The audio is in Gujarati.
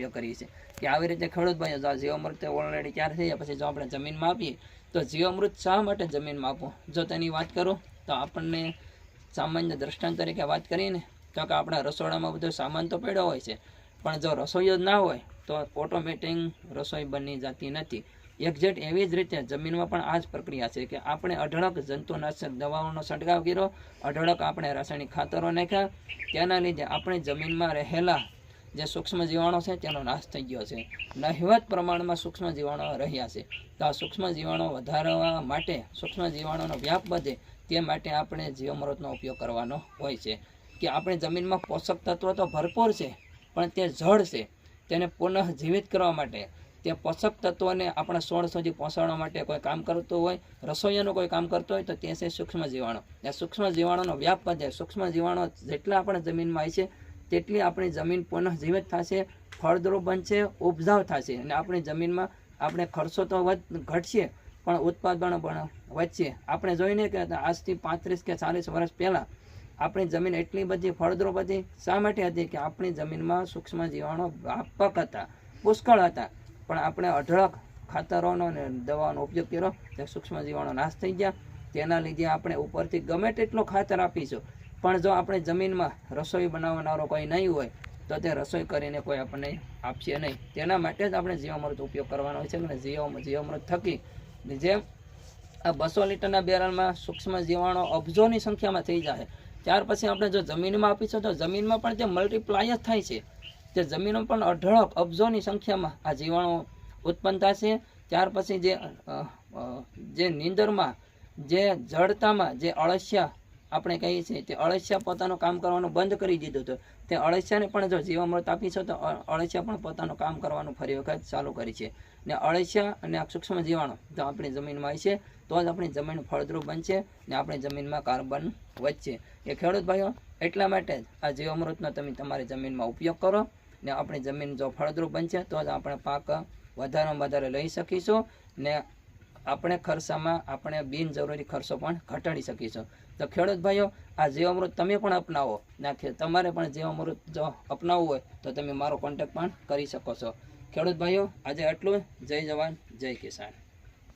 ઉપયોગ કરીએ છીએ કે આવી રીતે ખેડૂત ભાઈઓ જો જીવામૃત ઓલરેડી તૈયાર થઈ જાય પછી જો આપણે જમીનમાં આપીએ તો જીવામૃત શા માટે જમીનમાં આપવું જો તેની વાત કરું તો આપણને સામાન્ય દ્રષ્ટાંત તરીકે વાત કરીએ તો કે આપણા રસોડામાં બધો સામાન તો પડ્યો હોય છે પણ જો રસોઈ જ ના હોય તો ઓટોમેટિક રસોઈ બની જતી નથી એક્ઝેક્ટ એવી જ રીતે જમીનમાં પણ આ જ પ્રક્રિયા છે કે આપણે અઢળક જંતુનાશક દવાઓનો છંટકાવ કર્યો, અઢળક આપણે રાસાયણિક ખાતરો નાખ્યા, તેના લીધે આપણે જમીનમાં રહેલા જે સૂક્ષ્મ જીવાણુ છે તેનો નાશ થઈ ગયો છે. નહિવત પ્રમાણમાં સૂક્ષ્મ જીવાણુ રહ્યા છે. તો આ સૂક્ષ્મ જીવાણુ વધારવા માટે, સૂક્ષ્મ જીવાણુનો વ્યાપ વધે તે માટે આપણે જીવામૃતનો ઉપયોગ કરવાનો હોય છે કે આપણે જમીનમાં પોષક તત્વો તો ભરપૂર છે પણ તે જળ છે, તેને પુનઃ જીવિત કરવા માટે તે પોષક તત્વોને આપણા છોડ સુધી પહોંચાડવા માટે કોઈ કામ કરતું હોય, રસોઈયાનું કોઈ કામ કરતું હોય તો તે છે સૂક્ષ્મ જીવાણુ. એ સૂક્ષ્મ જીવાણુનો વ્યાપ વધે, સૂક્ષ્મ જીવાણુ જેટલા આપણે જમીનમાં હોય છે તેટલી આપણી જમીન પુનઃ જીવિત થશે, ફળદ્રુપ બનશે, ઉપજાવ થશે અને આપણી જમીનમાં આપણે ખર્ચો તો ઘટશે પણ ઉત્પાદન પણ વધશે. આપણે જોઈને કે આજથી 35 કે 40 વર્ષ પહેલાં આપણી જમીન એટલી બધી ફળદ્રુપ હતી. શા માટે હતી કે આપણી જમીનમાં સૂક્ષ્મ જીવાણુ વ્યાપક હતા, પુષ્કળ હતા, પણ આપણે અઢળક ખાતરોનો અને દવાનો ઉપયોગ કર્યો તે સૂક્ષ્મ જીવાણુ નાશ થઈ ગયા. તેના લીધે આપણે ઉપરથી ગમે તેટલો ખાતર આપીશું પણ જો આપણે જમીનમાં રસોઈ બનાવનારો કોઈ નહીં હોય તો તે રસોઈ કરીને કોઈ આપણને આપશે નહીં. તેના માટે જ આપણે જીવામૃત ઉપયોગ કરવાનો હોય છે અને જીવામૃત થકી જેમ આ 200 લીટરના બેરલમાં સૂક્ષ્મ જીવાણુ અબજોની સંખ્યામાં થઈ જાય, ત્યાર પછી આપણે જો જમીનમાં આપીશું તો જમીનમાં પણ તે મલ્ટીપ્લાય જ થાય છે. તે જમીનમાં પણ અઢળક અબજોની સંખ્યામાં આ જીવાણુ ઉત્પન્ન થશે. ત્યાર પછી જે નીંદરમાં, જે જડતામાં જે અળસિયા આપણે કહીએ છીએ તે અળસિયા પોતાનું કામ કરવાનું બંધ કરી દીધું હતું, તે અળસિયાને પણ જો જીવામૃત આપીશું તો અળસિયા પણ પોતાનું કામ કરવાનું ફરી વખત ચાલુ કરી છે. ને અળસિયા અને આ સૂક્ષ્મ જીવાણુ જો આપણી જમીનમાં હોય છે તો જ આપણી જમીન ફળદ્રુપ બનશે ને આપણી જમીનમાં કાર્બન વધશે. એ ખેડૂત ભાઈઓ એટલા માટે જ આ જીવામૃતનો તમે તમારી જમીનમાં ઉપયોગ કરો ને આપણી જમીન જો ફળદ્રુપ બનશે તો જ આપણે પાક વધારેમાં વધારે લઈ શકીશું ને આપણે ખર્ચામાં આપણે બિનજરૂરી ખર્ચો પણ ઘટાડી શકીશું. તો ખેડૂત ભાઈઓ આ જીવામૃત તમે પણ અપનાવો ને તમારે પણ જીવામૃત જો અપનાવવું હોય તો તમે મારો કોન્ટેક્ટ પણ કરી શકો છો. ખેડૂત ભાઈઓ આજે આટલું. જય જવાન જય કિસાન.